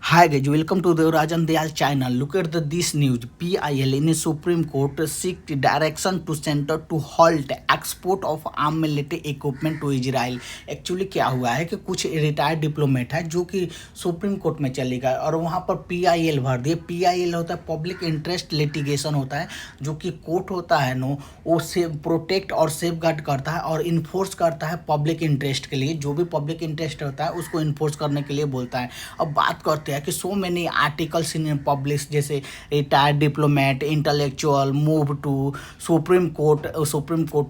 Hi guys, welcome to the Rajan Dayal channel. Look at this news. PIL in a Supreme Court seek direction to center to halt export of armed military equipment to Israel. Actually क्या हुआ है कि कुछ retired diplomat है जो कि supreme court में चले गए और वहाँ पर PIL भर दिए। PIL होता है पब्लिक इंटरेस्ट लिटिगेशन होता है, जो कि कोर्ट होता है नो, वो से प्रोटेक्ट और सेफ गार्ड करता है और इन्फोर्स करता है पब्लिक इंटरेस्ट के लिए। जो भी पब्लिक इंटरेस्ट होता है उसको इन्फोर्स करने के लिए बोलता है। अब बात करते हैं कि so many articles in publish, जैसे retired diplomat intellectual move to Supreme Court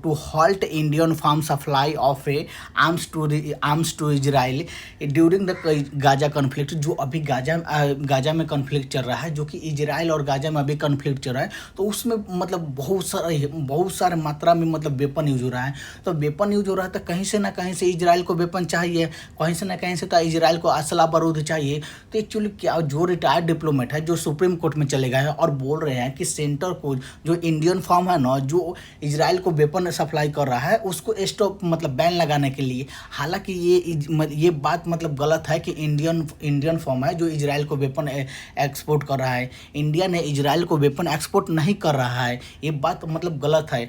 to halt Indian firm supply of a arms to Israel during the Gaza conflict. जो अभी गाजा में कन्फ्लिक्ट चल रहा है, जो कि इजराइल और गाजा में अभी कन्फ्लिक्ट चल रहा है, तो उसमें मतलब बहुत सारे मात्रा में मतलब वेपन यूज हो रहा है। तो वेपन यूज हो रहा है तो कहीं से ना कहीं से इजराइल को वेपन चाहिए, कहीं से ना कहीं से तो इजराइल को असला बारूद चाहिए। तो एक्चुअली क्या, जो रिटायर्ड डिप्लोमेट है जो सुप्रीम कोर्ट में चले गए हैं और बोल रहे हैं कि सेंटर को, जो इंडियन फर्म है ना जो इजराइल को वेपन सप्लाई कर रहा है, उसको स्टॉप मतलब बैन लगाने के लिए। हालांकि ये बात मतलब गलत है कि इंडियन फर्म है जो इजराइल को वेपन एक्सपोर्ट कर रहा है। इंडिया ने इजराइल को वेपन एक्सपोर्ट नहीं कर रहा है, ये बात मतलब गलत है।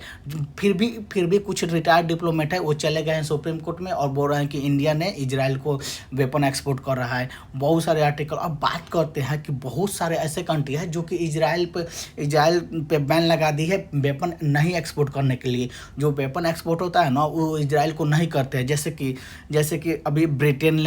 फिर भी कुछ रिटायर्ड डिप्लोमेट है वो चले गए हैं सुप्रीम कोर्ट में और बोल रहे हैं कि इंडिया ने इजराइल को वेपन एक्सपोर्ट कर रहा है। बहुत सारे आर्टिकल। अब बात करते हैं कि बहुत सारे ऐसे कंट्री है जो कि इजराइल पे बैन लगा दी है वेपन नहीं एक्सपोर्ट करने के लिए। जो वेपन एक्सपोर्ट होता है ना वो इजराइल को नहीं करते हैं। जैसे कि अभी ब्रिटेन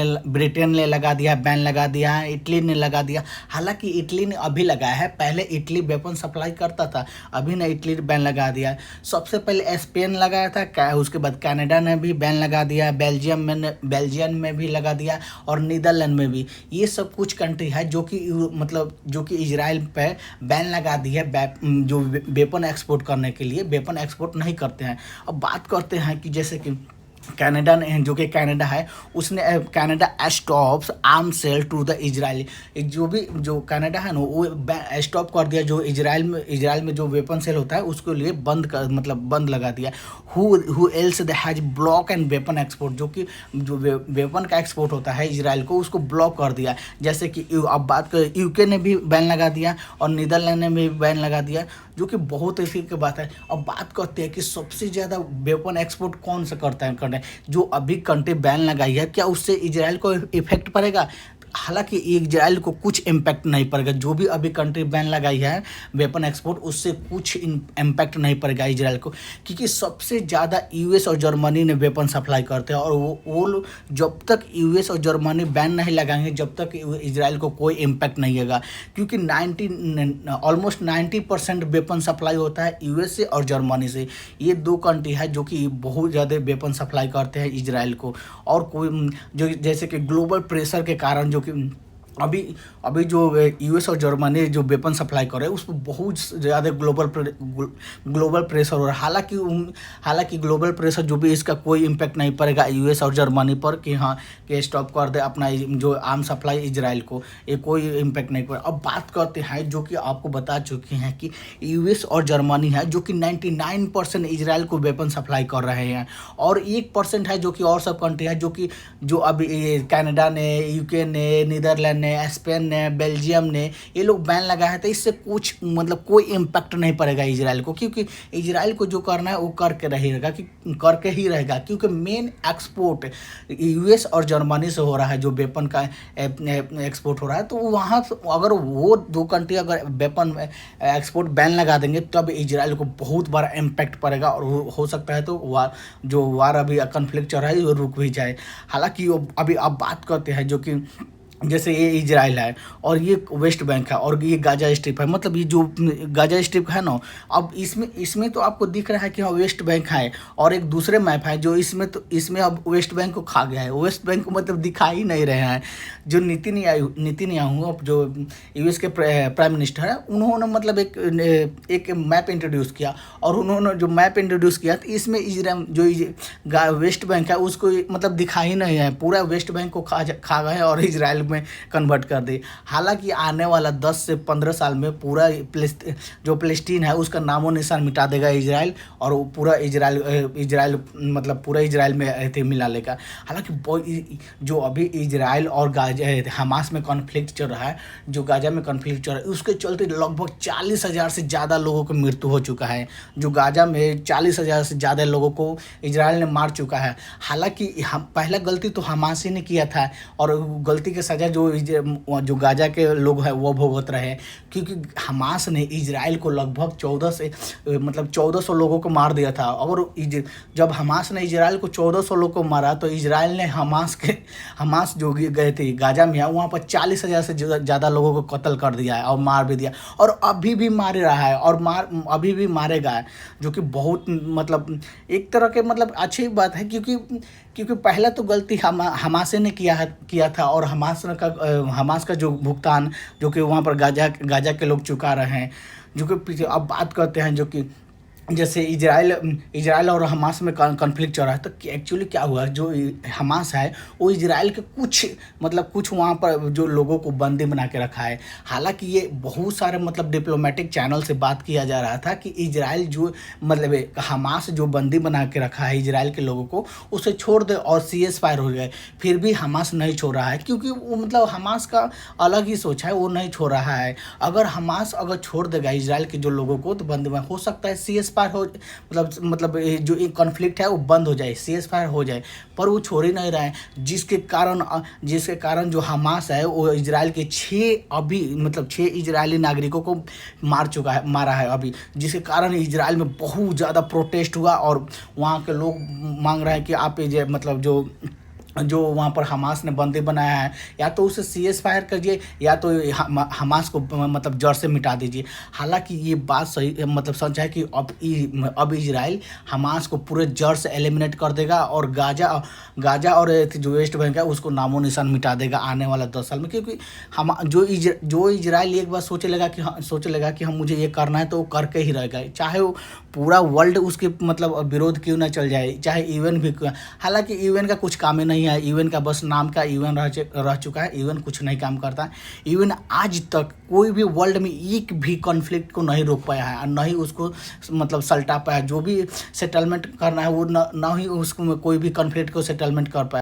ने लगा दिया, बैन लगा दिया है, इटली ने लगा दिया। हालांकि इटली ने अभी लगाया है, पहले इटली वेपन सप्लाई करता था, अभी ना इटली ने बैन लगा दिया। सबसे पहले स्पेन लगाया था, उसके बाद कनाडा ने भी बैन लगा दिया, बेल्जियम में भी लगा दिया और नीदरलैंड में भी। ये सब कुछ कंट्री है जो कि इजराइल पे बैन लगा दी है, जो वेपन एक्सपोर्ट करने के लिए वेपन एक्सपोर्ट नहीं करते हैं। अब बात करते हैं कि जैसे कि कनाडा ने, जो कि कनाडा है, उसने Canada stops arm sale to the Israel. जो कनाडा है ना वो स्टॉप कर दिया, जो इजराइल में जो वेपन सेल होता है उसके लिए बंद लगा दिया। Who else they has block and weapon export, जो वेपन का एक्सपोर्ट होता है इजराइल को, उसको ब्लॉक कर दिया। जैसे कि अब बात कर, यूके ने भी बैन लगा दिया और नीदरलैंड ने भी बैन लगा दिया, जो कि बहुत ऐसी की बात है। अब बात करते हैं कि सबसे ज़्यादा वेपन एक्सपोर्ट कौन सा करता है कंट्री, जो अभी कंट्री बैन लगाई है, क्या उससे इजराइल को इफेक्ट पड़ेगा? हालांकि इजराइल को कुछ इम्पैक्ट नहीं पड़ेगा। जो भी अभी कंट्री बैन लगाई है वेपन एक्सपोर्ट, उससे कुछ इम्पैक्ट नहीं पड़ेगा इजराइल को, क्योंकि सबसे ज़्यादा यूएस और जर्मनी ने वेपन सप्लाई करते हैं। और वो लोग जब तक यूएस और जर्मनी बैन नहीं लगाएंगे जब तक इजराइल को कोई इम्पैक्ट नहीं होगा, क्योंकि ऑलमोस्ट 90% वेपन सप्लाई होता है यूएस से और जर्मनी से। ये दो कंट्री है जो कि बहुत ज़्यादा वेपन सप्लाई करते हैं इजराइल को। और कोई जो जैसे कि ग्लोबल प्रेशर के कारण, जो कि अभी जो यूएस और जर्मनी जो वेपन सप्लाई कर रहे हैं उस पर बहुत ज़्यादा ग्लोबल प्रेशर हो रहा है। हालांकि ग्लोबल प्रेशर जो भी, इसका कोई इम्पैक्ट नहीं पड़ेगा यूएस और जर्मनी पर कि हाँ कि स्टॉप कर दे अपना जो आर्म सप्लाई इजराइल को, ये कोई इम्पैक्ट नहीं पड़ेगा। अब बात करते हैं जो कि आपको बता चुके हैं कि यूएस और जर्मनी है जो कि 99% इजराइल को वेपन सप्लाई कर रहे हैं, और 1% है जो कि और सब कंट्री है जो अभी कनाडा ने, यूके ने, नीदरलैंड ने, स्पेन ने, बेल्जियम ने, ये लोग बैन लगाया है। तो इससे कुछ मतलब कोई इम्पैक्ट नहीं पड़ेगा इजराइल को, क्योंकि इजराइल को जो करना है वो करके ही रहेगा, क्योंकि मेन एक्सपोर्ट यूएस और जर्मनी से हो रहा है, जो वेपन का एक्सपोर्ट हो रहा है। तो वहाँ अगर वो दो कंट्री अगर वेपन एक्सपोर्ट बैन लगा देंगे तब इजराइल को बहुत बड़ा इम्पैक्ट पड़ेगा, और हो सकता है तो वार अभी कन्फ्लिक्ट चल रहा है वो रुक भी जाए। हालांकि अभी आप बात करते हैं जो कि जैसे ये इजराइल है और ये वेस्ट बैंक है और ये गाजा स्ट्रिप है, मतलब ये जो गाजा स्ट्रिप है ना, अब इसमें तो आपको दिख रहा है कि हाँ वेस्ट बैंक है, और एक दूसरे मैप है जो इसमें अब वेस्ट बैंक को खा गया है। वेस्ट बैंक को मतलब दिखा ही नहीं रहे हैं। जो नीतिन आयोग जो यूएस के प्राइम मिनिस्टर है, उन्होंने मतलब एक मैप इंट्रोड्यूस किया, और उन्होंने जो मैप इंट्रोड्यूस किया तो इसमें इजराइल जो वेस्ट बैंक है उसको मतलब दिखा ही नहीं है, पूरा वेस्ट बैंक को खा गए और इजराइल में कन्वर्ट कर दी। हालांकि आने वाला 10 से 15 साल में पूरा जो फ़लस्तीन है उसका नामो निशान मिटा देगा इजराइल, और वो पूरा इजराइल मतलब पूरा इजराइल में थे मिला लेगा। हालांकि जो अभी इजराइल और गाजा हमास में कॉन्फ्लिक्ट चल रहा है, जो गाजा में कॉन्फ्लिक्ट चल रहा है, उसके चलते लगभग 40,000 से ज़्यादा लोगों की मृत्यु हो चुका है। जो गाजा में 40,000 से ज़्यादा लोगों को इजराइल ने मार चुका है। हालांकि हम पहला गलती तो हमास ही ने किया था, और गलती की सज़ा जो गाजा के लोग हैं वो भुगत रहे हैं, क्योंकि हमास ने इजराइल को लगभग 1400 लोगों को मार दिया था। और जब हमास ने इजराइल को 1400 लोग को मारा, तो इजराइल ने हमास जो गए थे गाजा में, वहाँ पर 40,000 से ज़्यादा लोगों को कत्ल कर दिया है और मार भी दिया, और अभी भी मार रहा है और अभी भी मारेगा, जो कि बहुत मतलब एक तरह के मतलब अच्छी बात है, क्योंकि पहला तो गलती हमास ने किया था, और हमास का जो भुगतान जो कि वहाँ पर गाजा के लोग चुका रहे हैं। जो कि पीछे अब बात करते हैं, जो कि जैसे इजराइल और हमास में कॉन्फ्लिक्ट चल रहा है, तो एक्चुअली क्या हुआ, जो हमास है वो इजराइल के कुछ वहाँ पर जो लोगों को बंदी बना के रखा है। हालांकि ये बहुत सारे मतलब डिप्लोमेटिक चैनल से बात किया जा रहा था कि इजराइल जो मतलब हमास जो बंदी बना के रखा है इजराइल के लोगों को, उसे छोड़ दे और सीज़फायर हो गए। फिर भी हमास नहीं छोड़ रहा है, क्योंकि वो मतलब हमास का अलग ही सोच है, वो नहीं छोड़ रहा है। अगर हमास छोड़ देगा इजराइल के जो लोगों को, तो बंदी हो सकता है सीज़फायर हो, मतलब जो एक कॉन्फ्लिक्ट है वो बंद हो जाए, सीज़फायर हो जाए, पर वो छोड़ ही नहीं रहा है। जिसके कारण जो हमास है वो इजराइल के 6 इजरायली नागरिकों को मारा है अभी, जिसके कारण इजराइल में बहुत ज़्यादा प्रोटेस्ट हुआ, और वहाँ के लोग मांग रहे हैं कि आप मतलब जो वहाँ पर हमास ने बंदी बनाया है, या तो उसे सीज़फायर करिए, या तो हमास को मतलब जड़ से मिटा दीजिए। हालांकि ये बात सही मतलब सच है कि अब इजराइल हमास को पूरे जड़ से एलिमिनेट कर देगा, और गाजा और जो वेस्ट बैंक है उसको नामो निशान मिटा देगा आने वाला 10 साल में। क्योंकि हम जो इजराइल एक बार सोचे लगा कि हम मुझे ये करना है, तो वो करके ही रहेगा, चाहे वो पूरा वर्ल्ड उसके मतलब विरोध क्यों ना चल जाए, चाहे यूएन भी। हालांकि यूएन का कुछ काम ही नहीं है, यूएन का बस नाम का यूएन रह चुका है, यूएन कुछ नहीं काम करता। यूएन आज तक कोई भी वर्ल्ड में एक भी कॉन्फ्लिक्ट को नहीं रोक पाया है, और न ही उसको मतलब सल्टा पाया। जो भी सेटलमेंट करना है वो न ही उसको कोई भी कॉन्फ्लिक्ट को सेटलमेंट कर पाया।